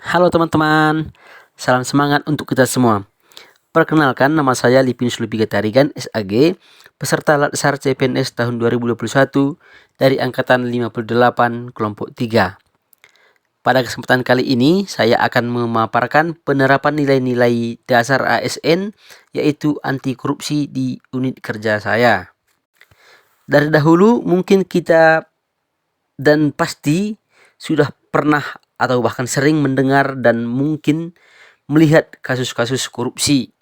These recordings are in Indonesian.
Halo teman-teman, salam semangat untuk kita semua. Perkenalkan, nama saya Lipinus Lubiga Tarigan, SAG, peserta Latsar CPNS tahun 2021 dari Angkatan 58 Kelompok 3. Pada kesempatan kali ini, saya akan memaparkan penerapan nilai-nilai dasar ASN, yaitu anti korupsi di unit kerja saya. Dari dahulu mungkin kita dan pasti sudah pernah atau bahkan sering mendengar dan mungkin melihat kasus-kasus korupsi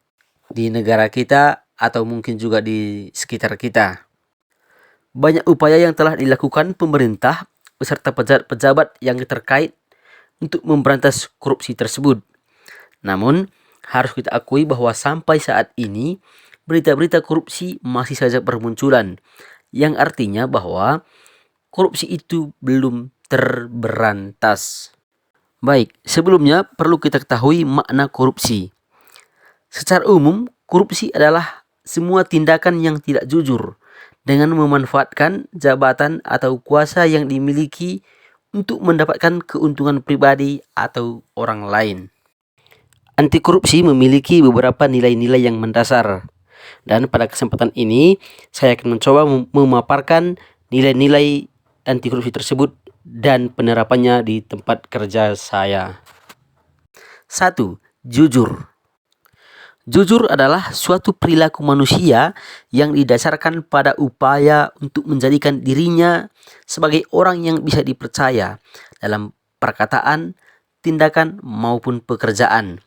di negara kita atau mungkin juga di sekitar kita. Banyak upaya yang telah dilakukan pemerintah beserta pejabat-pejabat yang terkait untuk memberantas korupsi tersebut. Namun, harus kita akui bahwa sampai saat ini berita-berita korupsi masih saja bermunculan, yang artinya bahwa korupsi itu belum terberantas. Baik, sebelumnya perlu kita ketahui makna korupsi. Secara umum, korupsi adalah semua tindakan yang tidak jujur dengan memanfaatkan jabatan atau kuasa yang dimiliki untuk mendapatkan keuntungan pribadi atau orang lain. Anti korupsi memiliki beberapa nilai-nilai yang mendasar. Dan pada kesempatan ini, saya akan mencoba memaparkan nilai-nilai anti korupsi tersebut dan penerapannya di tempat kerja saya. 1. Jujur. Jujur adalah suatu perilaku manusia yang didasarkan pada upaya untuk menjadikan dirinya sebagai orang yang bisa dipercaya dalam perkataan, tindakan, maupun pekerjaan.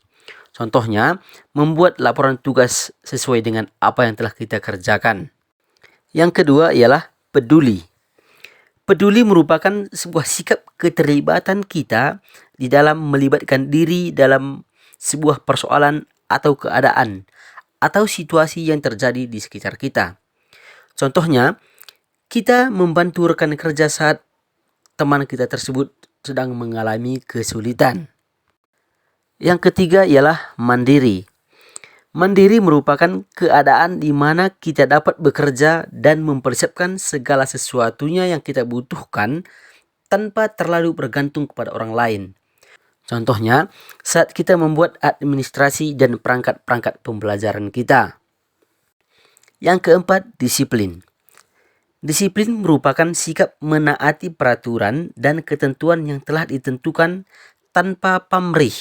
Contohnya, membuat laporan tugas sesuai dengan apa yang telah kita kerjakan. Yang kedua ialah peduli. Peduli merupakan sebuah sikap keterlibatan kita di dalam melibatkan diri dalam sebuah persoalan atau keadaan atau situasi yang terjadi di sekitar kita. Contohnya, kita membantu rekan kerja saat teman kita tersebut sedang mengalami kesulitan. Yang ketiga ialah mandiri. Mandiri merupakan keadaan di mana kita dapat bekerja dan mempersiapkan segala sesuatunya yang kita butuhkan tanpa terlalu bergantung kepada orang lain. Contohnya, saat kita membuat administrasi dan perangkat-perangkat pembelajaran kita. Yang keempat, disiplin. Disiplin merupakan sikap menaati peraturan dan ketentuan yang telah ditentukan tanpa pamrih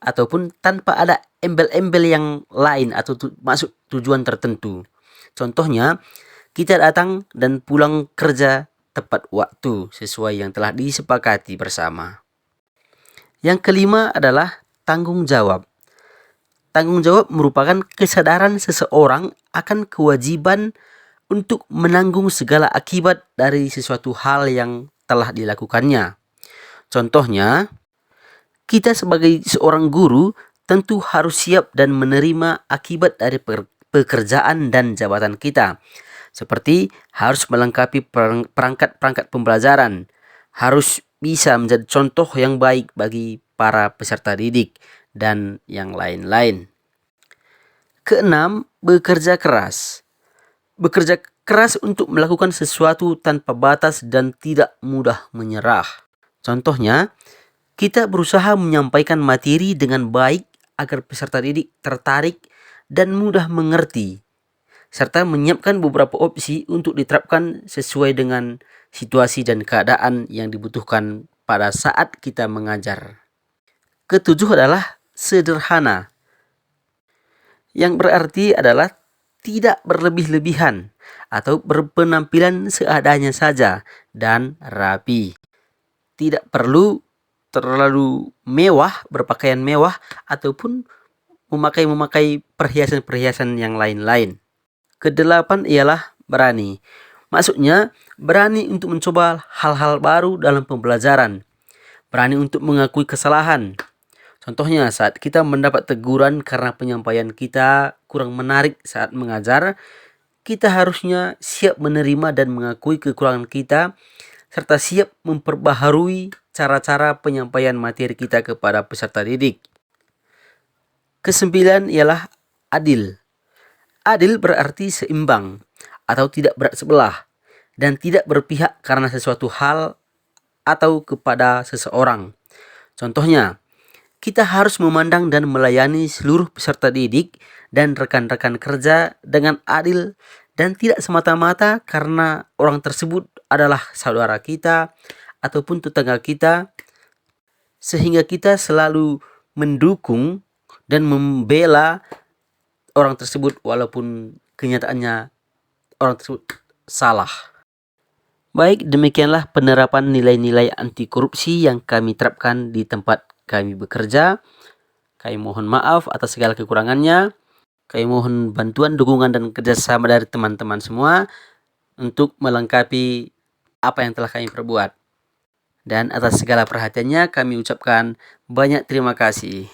ataupun tanpa ada embel-embel yang lain atau masuk tujuan tertentu. Contohnya, kita datang dan pulang kerja tepat waktu sesuai yang telah disepakati bersama. Yang kelima adalah tanggung jawab. Tanggung jawab merupakan kesadaran seseorang akan kewajiban untuk menanggung segala akibat dari sesuatu hal yang telah dilakukannya. Contohnya, kita sebagai seorang guru tentu harus siap dan menerima akibat dari pekerjaan dan jabatan kita. Seperti harus melengkapi perangkat-perangkat pembelajaran, harus bisa menjadi contoh yang baik bagi para peserta didik, dan yang lain-lain. Keenam, bekerja keras. Bekerja keras untuk melakukan sesuatu tanpa batas dan tidak mudah menyerah. Contohnya, kita berusaha menyampaikan materi dengan baik agar peserta didik tertarik dan mudah mengerti, serta menyiapkan beberapa opsi untuk diterapkan sesuai dengan situasi dan keadaan yang dibutuhkan pada saat kita mengajar. Ketujuh adalah sederhana, yang berarti adalah tidak berlebih-lebihan atau berpenampilan seadanya saja dan rapi. Tidak perlu terlalu mewah, berpakaian mewah ataupun memakai perhiasan-perhiasan yang lain-lain. Kedelapan ialah berani. Maksudnya berani untuk mencoba hal-hal baru dalam pembelajaran. Berani untuk mengakui kesalahan. Contohnya saat kita mendapat teguran karena penyampaian kita kurang menarik saat mengajar, kita harusnya siap menerima dan mengakui kekurangan kita serta siap memperbaharui cara-cara penyampaian materi kita kepada peserta didik. Kesembilan ialah adil. Adil berarti seimbang atau tidak berat sebelah dan tidak berpihak karena sesuatu hal atau kepada seseorang. Contohnya, kita harus memandang dan melayani seluruh peserta didik dan rekan-rekan kerja dengan adil dan tidak semata-mata karena orang tersebut adalah saudara kita ataupun tetangga kita, sehingga kita selalu mendukung dan membela orang tersebut walaupun kenyataannya orang tersebut salah. Baik, demikianlah penerapan nilai-nilai anti korupsi yang kami terapkan di tempat kami bekerja. Kami mohon maaf atas segala kekurangannya. Kami mohon bantuan, dukungan, dan kerjasama dari teman-teman semua untuk melengkapi apa yang telah kami perbuat. Dan atas segala perhatiannya kami ucapkan banyak terima kasih.